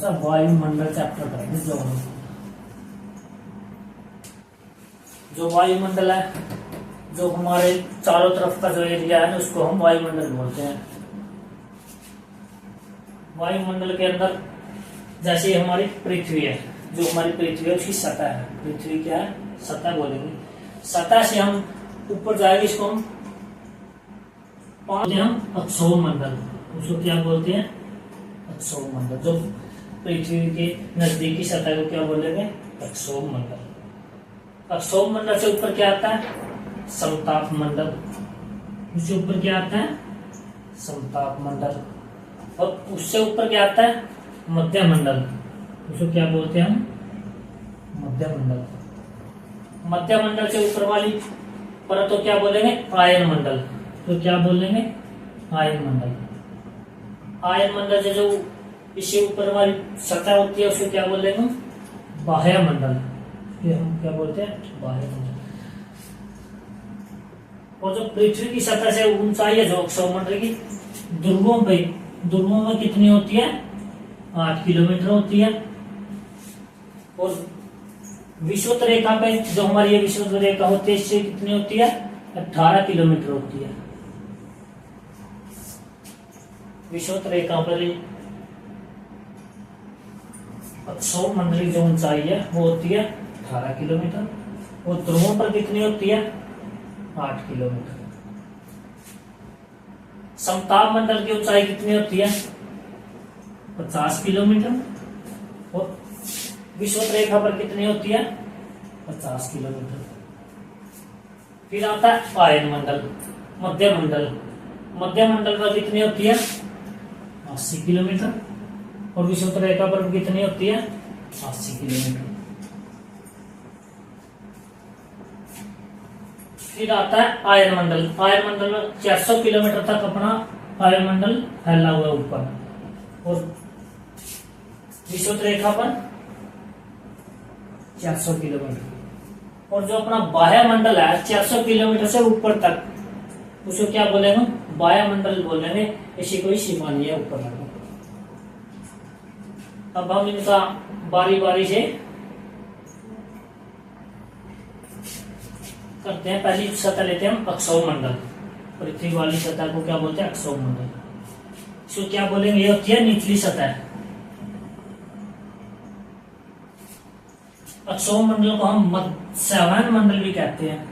सा वायुमंडल चैप्टर करेंगे। जो वायुमंडल है, जो हमारे चारों तरफ का जो एरिया है उसको हम वायुमंडल बोलते हैं। वायुमंडल के अंदर जैसे हमारी पृथ्वी है, जो हमारी पृथ्वी है उसकी सतह है। पृथ्वी क्या है? सतह बोलेंगे। सतह से हम ऊपर जाएंगे, इसको हम अक्षोभ मंडल, उसको क्या बोलते हैं? अक्षोभ मंडल। जो पृथ्वी के नजदीकी सतह को क्या बोलेंगे? अक्षोभ मंडल। अक्षोभ मंडल से ऊपर क्या आता है? समताप मंडल। उससे ऊपर क्या आता है? समताप मंडल। और उससे ऊपर क्या आता है? मध्य मंडल। उसको क्या बोलते हैं हम? मध्य मंडल। मध्य मंडल से ऊपर वाली परत तो क्या बोलेंगे? आयन मंडल। तो क्या बोलेंगे? आयन मंडल। आयन मंडल से जो इससे ऊपर वाली सतह होती है उसको क्या बोलेंगे? बाह्य मंडल। ये हम क्या बोलते हैं? बाह्य मंडल। और जो पृथ्वी की सतह से ऊंचाई है जो अक्षोभ मंडल की, ध्रुवों में कितनी होती है? 8 किलोमीटर होती है। और विषुवत रेखा पे जो हमारी ये विषुवत रेखा होती है इससे कितनी होती है? 18 किलोमीटर होती है। विषुवत रेखा पर अक्षोभ मंडल की जो ऊंचाई है वो होती है 18 किलोमीटर। और ध्रुवों पर कितनी होती है? 8 किलोमीटर। समताप मंडल की ऊंचाई कितनी होती है? 50 किलोमीटर। और विषुवत रेखा पर कितनी होती है? 50 किलोमीटर। फिर आता है आयन मंडल, मध्य मंडल। मध्य मंडल पर कितनी होती है? 80 किलोमीटर। और विषुवत रेखा पर कितनी होती है? 80 किलोमीटर। फिर आता है आयन मंडल। आयन मंडल में 400 किलोमीटर तक अपना आयन मंडल फैला हुआ है ऊपर। और विषुवत रेखा पर 400 किलोमीटर। और जो अपना बाह्य मंडल है 400 किलोमीटर से ऊपर तक, उसको क्या बोलेंगे? बाह्य मंडल बोलेंगे। ऐसी कोई सीमा नहीं है ऊपर तक। अब हम इनका बारी बारी से करते हैं। पहली सतह लेते हैं हम अक्षोभ मंडल। पृथ्वी वाली सतह को क्या बोलते हैं? अक्षोभ मंडल। इसको क्या बोलेंगे? ये होती है निचली सतह। अक्षोभ मंडल को हम सवहन मंडल भी कहते हैं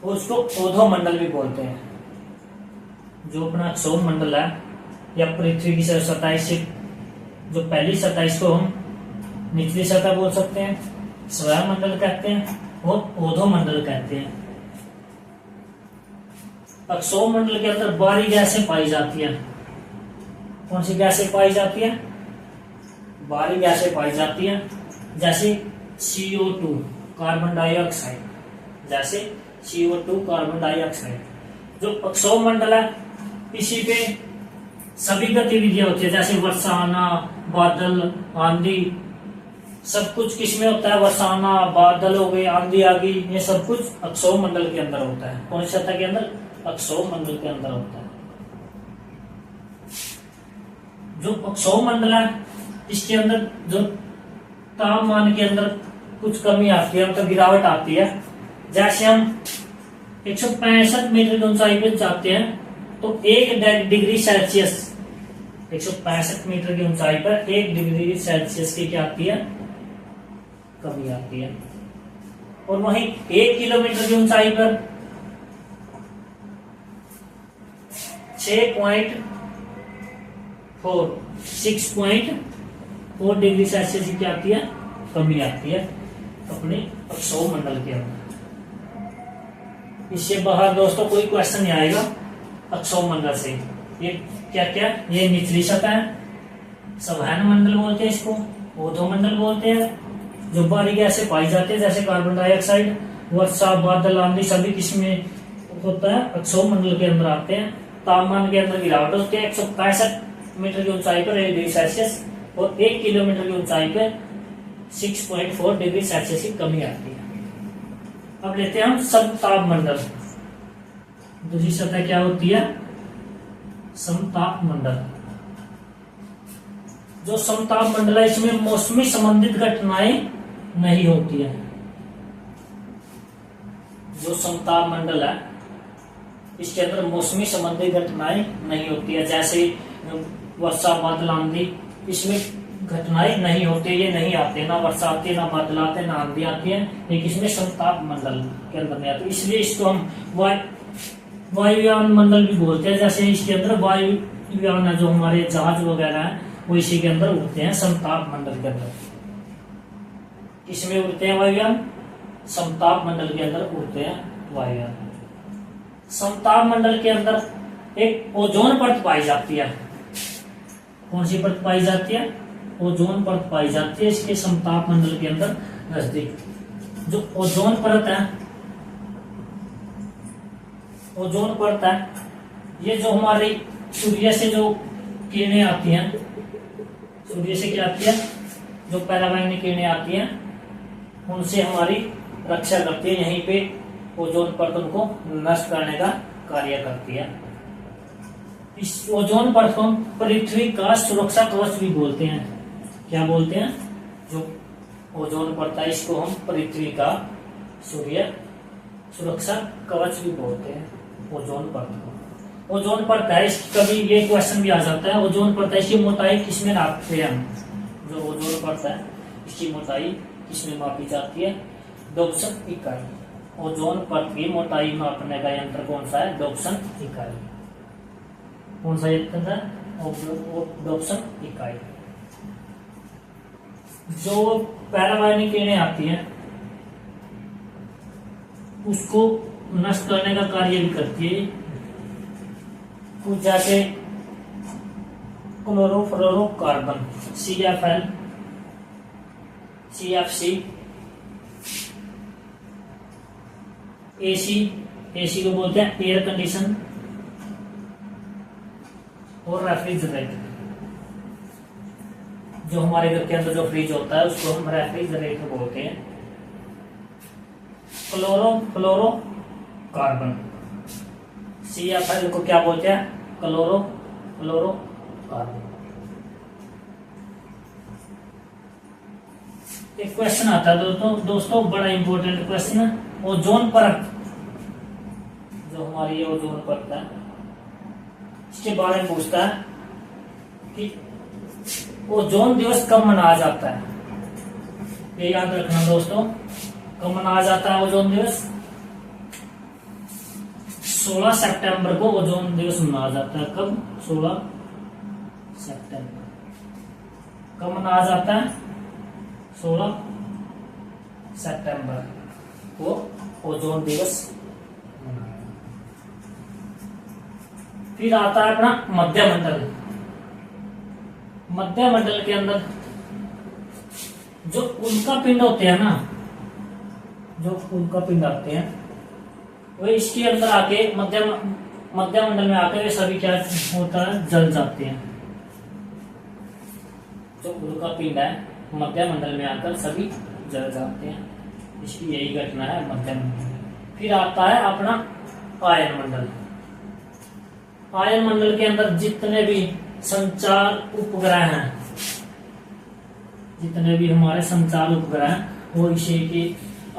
और उसको ओधो मंडल भी बोलते हैं। जो अपना अक्षोभ मंडल है या पृथ्वी की सतह से जो पहली सतह, इसको हम निचली सतह बोल सकते हैं, सवहन मंडल कहते हैं और ओधो मंडल कहते हैं। अक्षोभ मंडल के अंदर बारी गैसें पाई जाती है। कौन सी गैसें पाई जाती है? बारी गैसें पाई जाती है। जैसे CO2 कार्बन डाइऑक्साइड। जैसे CO2 कार्बन डाइऑक्साइड। जो अक्षोभ मंडल है इसी पे सभी गतिविधियां होती है। जैसे वर्षा आना, बादल, आंधी, सब कुछ किसमें होता है? वर्षा आना, बादल हो गए, आंधी आ गई, ये सब कुछ अक्षोभ मंडल के अंदर होता है। कौन सी सतह के अंदर? अक्षोभ मंडल के अंदर होता है। जो अक्षोभ मंडल है इसके अंदर जो तापमान के अंदर कुछ कमी आती है, मतलब गिरावट आती है। जैसे हम 165 मीटर की ऊंचाई पर जाते हैं तो 1 डिग्री सेल्सियस, 165 मीटर की ऊंचाई पर 1 डिग्री सेल्सियस की क्या आती है? कमी आती है। और वहीं 1 किलोमीटर की ऊंचाई पर 6.4 डिग्री सेल्सियस की क्या आती है? कमी आती है अपने अक्षोभ मंडल के अंदर। इससे बाहर दोस्तों कोई क्वेश्चन नहीं आएगा अक्षोभ मंडल से। ये क्या क्या? ये निचली सतह है, सवहन मंडल बोलते हैं इसको, ओधो मंडल बोलते हैं। जो बारी गैसें पाई जाती है जैसे कार्बन डाइऑक्साइड, वर्षा, बादल, आंधी, सभी किसमें होता है? अक्षोभ मंडल के अंदर आते हैं। तापमान के अंदर गिरावट होती है 165 मीटर की ऊंचाई पर 1 डिग्री सेल्सियस और 1 किलोमीटर की ऊंचाई पर 6.4 डिग्री सेल्सियस की कमी आती है। अब लेते हैं हम समताप मंडल। दूसरी सतह क्या होती है? समताप मंडल। जो समताप मंडल है इसमें मौसमी संबंधित घटनाएं नहीं होती है। जो समताप मंडल है इसके अंदर मौसमी संबंधित घटनाएं नहीं होती है, जैसे वर्षा बादल आंधी, इसमें घटनाएं नहीं होती, ये नहीं आते, ना वर्षा आती है, ना बादल आते, ना आंधी आती है, लेकिन इसमें समताप मंडल के अंदर नहीं आती। इसलिए इसको हम वायुयान मंडल भी बोलते हैं। जैसे इसके अंदर वायुयान है, जो हमारे जहाज वगैरह है वो इसी के अंदर उड़ते हैं, समताप मंडल के अंदर। किसमें उड़ते हैं वायुयान? समताप मंडल के अंदर उड़ते हैं वायुयान। समताप मंडल के अंदर एक ओजोन परत पाई जाती है। कौन सी परत पाई जाती है? ओजोन परत पाई जाती है इसके समताप मंडल के अंदर नजदीक। जो ओजोन परत है, ओजोन परत है, ये जो हमारी सूर्य से जो किरणें आती हैं, सूर्य से क्या आती है, जो पराबैंगनी किरणें आती हैं, उनसे हमारी रक्षा करती है। यहीं पे ओजोन परत उनको नष्ट करने का कार्य करती है। इस ओजोन परत को हम पृथ्वी का सुरक्षा कवच भी बोलते हैं। क्या बोलते हैं? जो ओजोन परत है इसको हम पृथ्वी का सूर्य सुरक्षा कवच भी बोलते हैं, ओजोन परत को। ओजोन परत है, कभी ये क्वेश्चन भी आ जाता है, ओजोन परत है इसकी मोटाई किसमें नापते हैं हम? जो ओजोन परत है इसकी मोटाई किसमें मापी जाती है? डॉप्सन इकाई। ओजोन परत की मोटाई मापने का यंत्र कौन सा है? डॉप्सन इकाई। कौन सा यंत्र है? डॉप्सन इकाई। जो पराबैंगनी किरणें आती हैं उसको नष्ट करने का कार्य भी करती है। कुछ जैसे क्लोरोफ्लोरोकार्बन, CFL, CFC, AC को बोलते हैं एयर कंडीशन, और रेफ्रिजरेटर। जो हमारे घर के अंदर जो फ्रिज होता है उसको हम रेफ्रिजरेटर बोलते हैं। क्लोरोफ्लोरोकार्बन, CFL को क्या बोलते हैं? क्लोरोफ्लोरोकार्बन। एक क्वेश्चन आता है दोस्तों बड़ा इंपॉर्टेंट क्वेश्चन है। ओजोन परत, जो हमारी ओजोन परत है इसके बारे में पूछता है कि ओजोन दिवस कब मनाया जाता है? ये याद रखना दोस्तों, कब मनाया जाता है ओजोन दिवस? 16 सितंबर को ओजोन दिवस मनाया जाता है। कब? 16 सितंबर। कब मनाया जाता है? 16 सितंबर को ओजोन दिवस मनाया। फिर आता है अपना मध्य मंडल। मध्य मंडल के अंदर जो उल्का पिंड होते हैं ना, जो उल्का पिंड आते हैं वो इसके अंदर आके मध्य मंडल में आकर वे सभी क्या होता है? जल जाते हैं। जो उल्का पिंड है मध्य मंडल में आकर सभी जल जाते हैं, इसकी यही घटना है मध्य मंडल। फिर आता है अपना आयन मंडल। आयन मंडल के अंदर जितने भी संचार उपग्रह हैं, जितने भी हमारे संचार उपग्रह हैं वो इसी के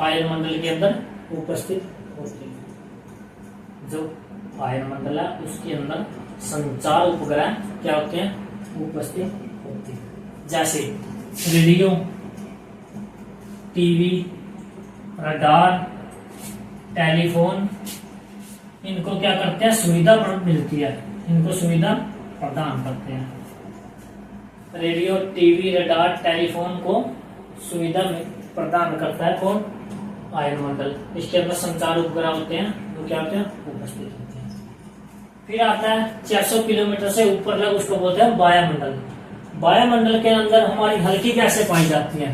आयन मंडल के अंदर उपस्थित होते हैं। जो आयन मंडल है उसके अंदर संचार उपग्रह क्या होते हैं? उपस्थित होते हैं। जैसे रेडियो, टीवी, रडार, टेलीफोन, इनको क्या करते हैं? सुविधा मिलती है, इनको सुविधा प्रदान करते हैं। रेडियो, टीवी, रडार, टेलीफोन को सुविधा प्रदान करता है कौन? आयन मंडल। इसके अंदर संचार उपग्रह होते हैं वो क्या होते हैं? उपस्थित होते हैं। फिर आता है 400 किलोमीटर से ऊपर लग, उसको बोलते हैं वायुमंडल। वायुमंडल के अंदर हमारी हल्की गैसें पाई जाती हैं।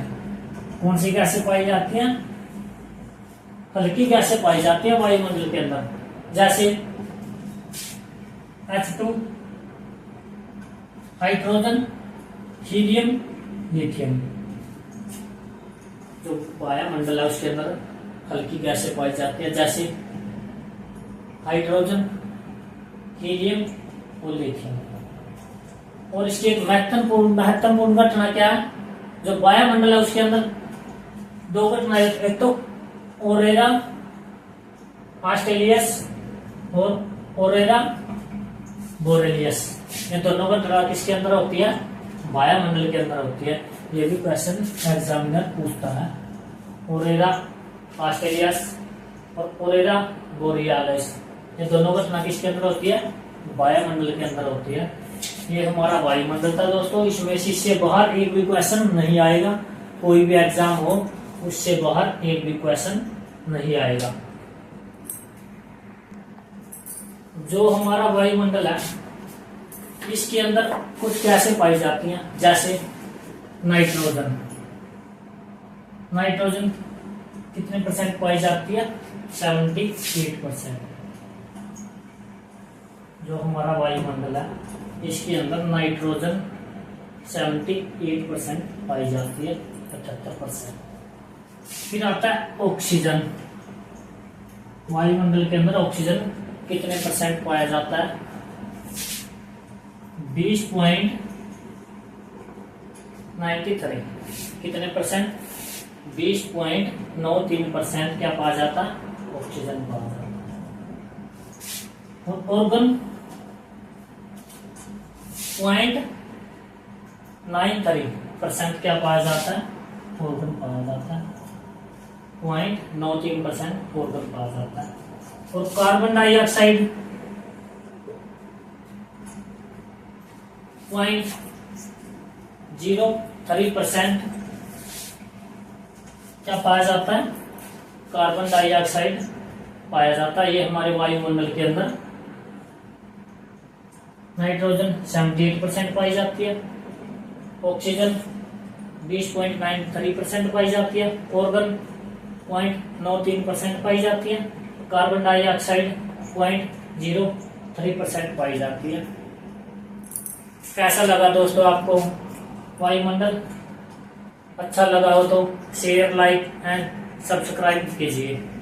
कौन सी गैसें पाई जाती हैं? हल्की गैसें पाई जाती हैं वायुमंडल के अंदर, जैसे H2, हाइड्रोजन, हीलियम, लिथियम। जो वायुमंडल है उसके अंदर हल्की गैसें पाई जाती है, जैसे हाइड्रोजन, हीलियम और लिथियम। और इसकी एक महत्वपूर्ण घटना क्या है, जो वायुमंडल है उसके अंदर दो घटनाएं, एक तो ओरेरा ऑस्ट्रेलियस और ओरेरा बोरेलियस, ये दोनों घटना किसके अंदर होती है, वायुमंडल के अंदर होती है। ये भी क्वेश्चन एग्जामिनर पूछता है। ओरेरा ऑस्ट्रेलियस और ओरेरा बोरियालिस, ये दोनों घटना किसके अंदर होती है, वायुमंडल के अंदर होती है। ये हमारा वायुमंडल था दोस्तों। इसमें से इससे बाहर एक भी क्वेश्चन नहीं आएगा, कोई भी एग्जाम हो उससे बाहर एक भी क्वेश्चन नहीं आएगा। जो हमारा वायुमंडल है इसके अंदर कुछ गैसें पाई जाती हैं, जैसे नाइट्रोजन। नाइट्रोजन कितने परसेंट पाई जाती है, 78%। जो हमारा वायुमंडल है इसके अंदर नाइट्रोजन 78% पाई जाती है, 75%। फिर आता है ऑक्सीजन। वायुमंडल के अंदर ऑक्सीजन कितने परसेंट पाया जाता है, 20.93। कितने परसेंट, 20.93% क्या पाया जाता है, ऑक्सीजन पाया जाता है। और ऑर्गन 0.93% क्या पाया जाता है, ऑर्गन पाया जाता है। 0.93% ऑर्गन पाया जाता है। और कार्बन डाइऑक्साइड 0.03% क्या पाया जाता है, कार्बन डाइऑक्साइड पाया जाता है। ये हमारे वायुमंडल के अंदर। नाइट्रोजन 78% पाई जाती है, ऑक्सीजन 20.93% पाई जाती है, ऑर्गन 0.93% पाई जाती है, कार्बन डाइऑक्साइड 0.03% पाई जाती है। कैसा लगा दोस्तों आपको वायुमंडल? अच्छा लगा हो तो शेयर, लाइक एंड सब्सक्राइब कीजिए।